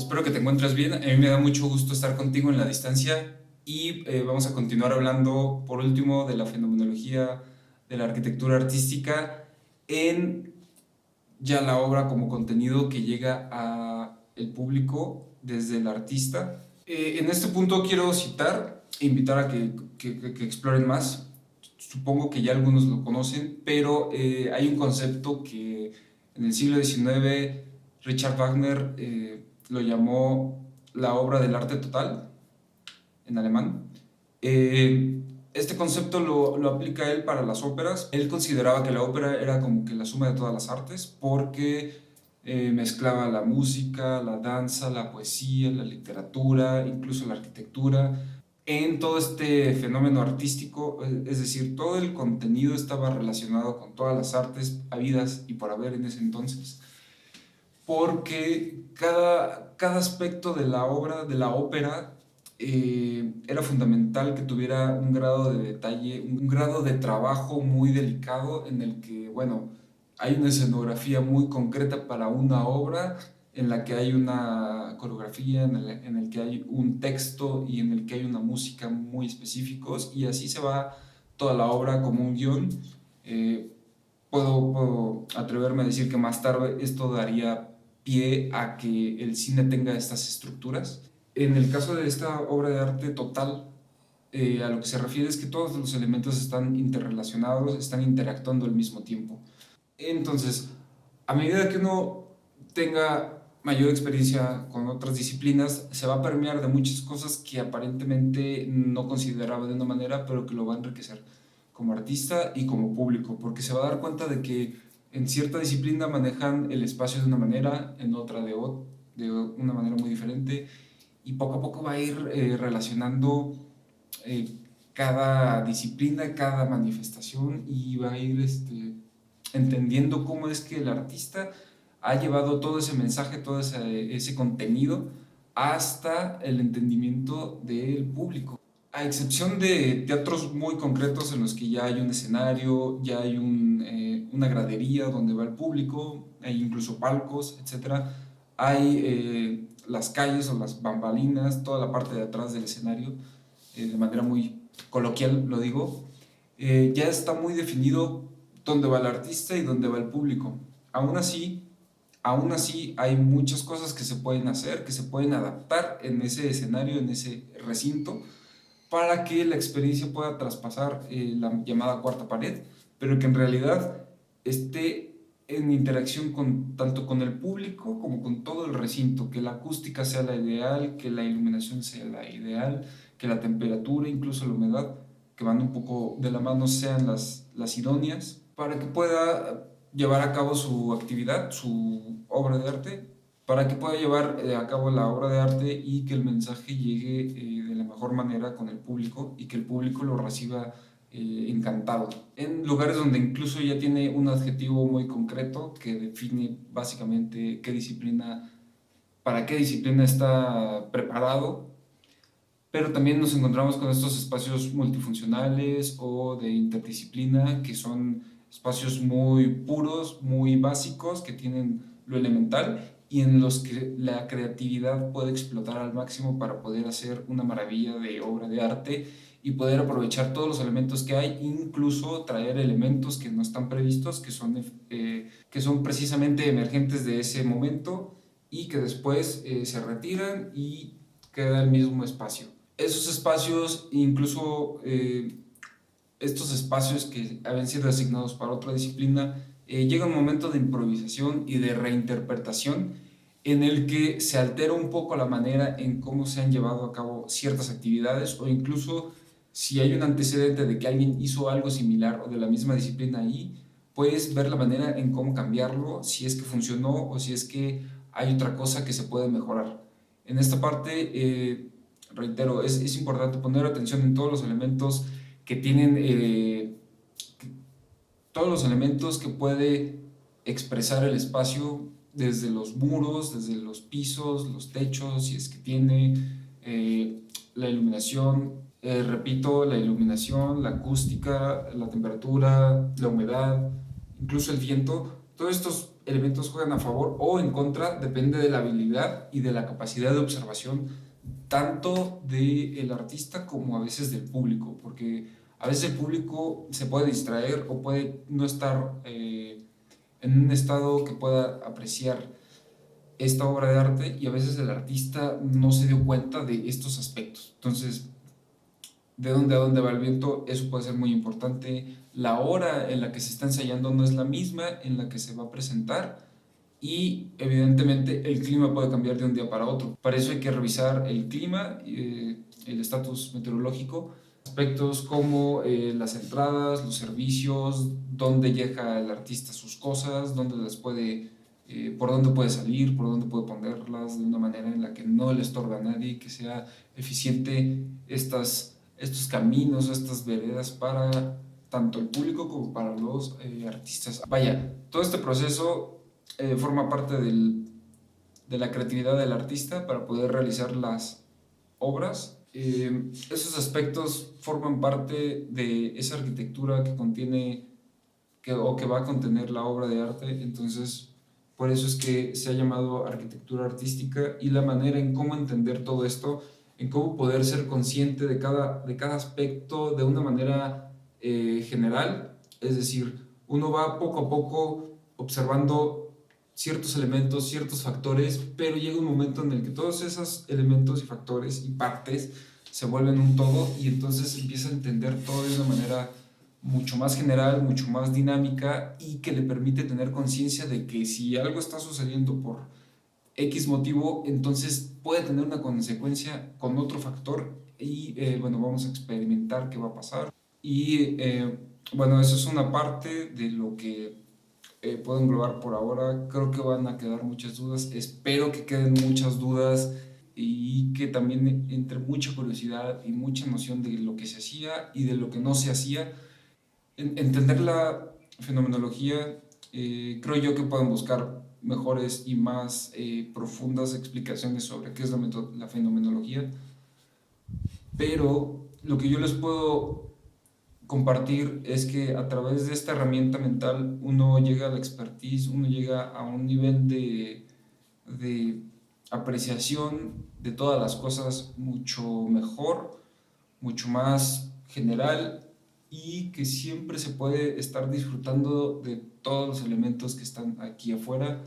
espero que te encuentres bien. A mí me da mucho gusto estar contigo en la distancia y vamos a continuar hablando, por último, de la fenomenología de la arquitectura artística en ya la obra como contenido que llega a el público desde el artista. En este punto quiero citar e invitar a que exploren más. Supongo que ya algunos lo conocen, pero hay un concepto que en el siglo XIX Richard Wagner lo llamó la obra del arte total, en alemán. Este concepto lo aplica él para las óperas. Él consideraba que la ópera era como que la suma de todas las artes porque mezclaba la música, la danza, la poesía, la literatura, incluso la arquitectura, en todo este fenómeno artístico, es decir, todo el contenido estaba relacionado con todas las artes habidas y por haber en ese entonces, porque cada aspecto de la obra, de la ópera, era fundamental que tuviera un grado de detalle, un grado de trabajo muy delicado en el que, bueno, hay una escenografía muy concreta para una obra, en la que hay una coreografía, en el que hay un texto y en el que hay una música muy específicos, y así se va toda la obra como un guión. Eh, puedo atreverme a decir que más tarde esto daría pie a que el cine tenga estas estructuras. En el caso de esta obra de arte total, a lo que se refiere es que todos los elementos están interrelacionados, están interactuando al mismo tiempo. Entonces, a medida que uno tenga mayor experiencia con otras disciplinas, se va a permear de muchas cosas que aparentemente no consideraba de una manera, pero que lo va a enriquecer como artista y como público, porque se va a dar cuenta de que en cierta disciplina manejan el espacio de una manera, en otra de una manera muy diferente, y poco a poco va a ir relacionando eh, cada disciplina, cada manifestación, y va a ir entendiendo cómo es que el artista ha llevado todo ese mensaje, todo ese contenido hasta el entendimiento del público. A excepción de teatros muy concretos en los que ya hay un escenario, ya hay una gradería donde va el público, hay incluso palcos, etcétera, hay las calles o las bambalinas, toda la parte de atrás del escenario, de manera muy coloquial lo digo, ya está muy definido dónde va el artista y dónde va el público. Aún así, aún así hay muchas cosas que se pueden hacer, que se pueden adaptar en ese escenario, en ese recinto, para que la experiencia pueda traspasar la llamada cuarta pared, pero que en realidad esté en interacción tanto con el público como con todo el recinto, que la acústica sea la ideal, que la iluminación sea la ideal, que la temperatura, incluso la humedad, que van un poco de la mano, sean las idóneas, para que pueda llevar a cabo su actividad, su obra de arte, para que pueda llevar a cabo la obra de arte y que el mensaje llegue de la mejor manera con el público y que el público lo reciba encantado. En lugares donde incluso ya tiene un adjetivo muy concreto que define básicamente para qué disciplina está preparado, pero también nos encontramos con estos espacios multifuncionales o de interdisciplina, que son espacios muy puros, muy básicos, que tienen lo elemental y en los que la creatividad puede explotar al máximo para poder hacer una maravilla de obra de arte y poder aprovechar todos los elementos que hay, incluso traer elementos que no están previstos, que son precisamente emergentes de ese momento y que después se retiran y queda el mismo espacio. Esos espacios, incluso estos espacios que habían sido asignados para otra disciplina, llega un momento de improvisación y de reinterpretación en el que se altera un poco la manera en cómo se han llevado a cabo ciertas actividades, o incluso si hay un antecedente de que alguien hizo algo similar o de la misma disciplina ahí, puedes ver la manera en cómo cambiarlo, si es que funcionó o si es que hay otra cosa que se puede mejorar. En esta parte, reitero, es importante poner atención en todos los elementos que tienen, todos los elementos que puede expresar el espacio, desde los muros, desde los pisos, los techos, si es que tiene, la iluminación, repito, la iluminación, la acústica, la temperatura, la humedad, incluso el viento. Todos estos elementos juegan a favor o en contra, depende de la habilidad y de la capacidad de observación, tanto del artista como a veces del público, porque a veces el público se puede distraer o puede no estar en un estado que pueda apreciar esta obra de arte, y a veces el artista no se dio cuenta de estos aspectos. Entonces, de dónde a dónde va el viento, eso puede ser muy importante. La hora en la que se está ensayando no es la misma en la que se va a presentar, y evidentemente el clima puede cambiar de un día para otro. Para eso hay que revisar el clima, el estatus meteorológico, aspectos como las entradas, los servicios, dónde deja el artista sus cosas, dónde las puede, por dónde puede salir, por dónde puede ponerlas de una manera en la que no le estorbe a nadie, que sea eficiente estos caminos, estas veredas para tanto el público como para los artistas. Vaya, todo este proceso forma parte de la creatividad del artista para poder realizar las obras. Esos aspectos forman parte de esa arquitectura que contiene o que va a contener la obra de arte. Entonces, por eso es que se ha llamado arquitectura artística, y la manera en cómo entender todo esto, en cómo poder ser consciente de cada aspecto de una manera general. Es decir, uno va poco a poco observando ciertos elementos, ciertos factores, pero llega un momento en el que todos esos elementos y factores y partes se vuelven un todo, y entonces empieza a entender todo de una manera mucho más general, mucho más dinámica, y que le permite tener conciencia de que si algo está sucediendo por X motivo, entonces puede tener una consecuencia con otro factor, y bueno, vamos a experimentar qué va a pasar. Y bueno, eso es una parte de lo que puedo englobar por ahora. Creo que van a quedar muchas dudas, espero que queden muchas dudas, y que también entre mucha curiosidad y mucha noción de lo que se hacía y de lo que no se hacía. Entender la fenomenología, creo yo que pueden buscar mejores y más profundas explicaciones sobre qué es la fenomenología, pero lo que yo les puedo compartir es que a través de esta herramienta mental uno llega a la expertise, uno llega a un nivel de apreciación de todas las cosas mucho mejor, mucho más general, y que siempre se puede estar disfrutando de todos los elementos que están aquí afuera.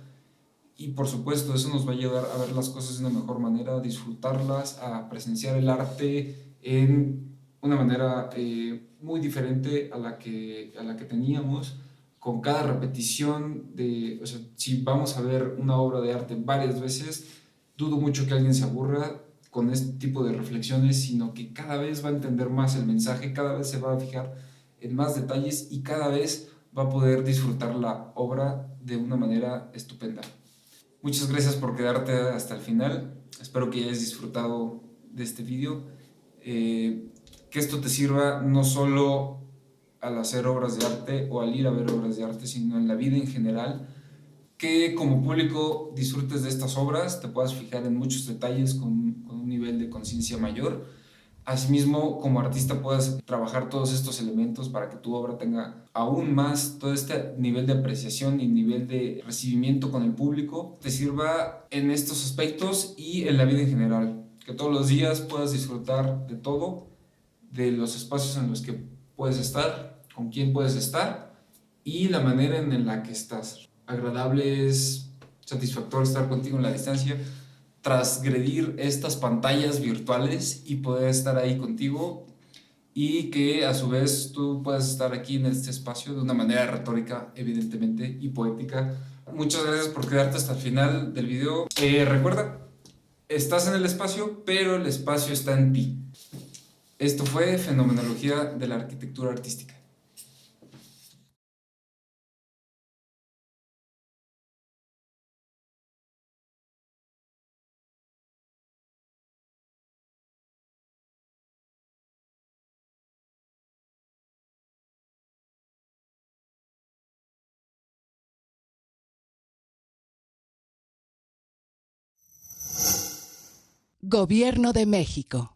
Y por supuesto eso nos va a ayudar a ver las cosas de una mejor manera, a disfrutarlas, a presenciar el arte en una manera muy diferente a la que teníamos. Con cada repetición o sea, si vamos a ver una obra de arte varias veces, dudo mucho que alguien se aburra con este tipo de reflexiones, sino que cada vez va a entender más el mensaje, cada vez se va a fijar en más detalles, y cada vez va a poder disfrutar la obra de una manera estupenda. Muchas gracias por quedarte hasta el final. Espero que hayas disfrutado de este video. Que esto te sirva no solo al hacer obras de arte o al ir a ver obras de arte, sino en la vida en general. Que como público disfrutes de estas obras, te puedas fijar en muchos detalles con un nivel de conciencia mayor. Asimismo, como artista puedas trabajar todos estos elementos para que tu obra tenga aún más todo este nivel de apreciación y nivel de recibimiento con el público, te sirva en estos aspectos y en la vida en general. Que todos los días puedas disfrutar de todo, de los espacios en los que puedes estar, con quién puedes estar y la manera en la que estás. Agradable, es satisfactorio estar contigo en la distancia, transgredir estas pantallas virtuales y poder estar ahí contigo, y que a su vez tú puedas estar aquí en este espacio de una manera retórica, evidentemente, y poética. Muchas gracias por quedarte hasta el final del video. Recuerda, estás en el espacio, pero el espacio está en ti. Esto fue Fenomenología de la Arquitectura Artística. Gobierno de México.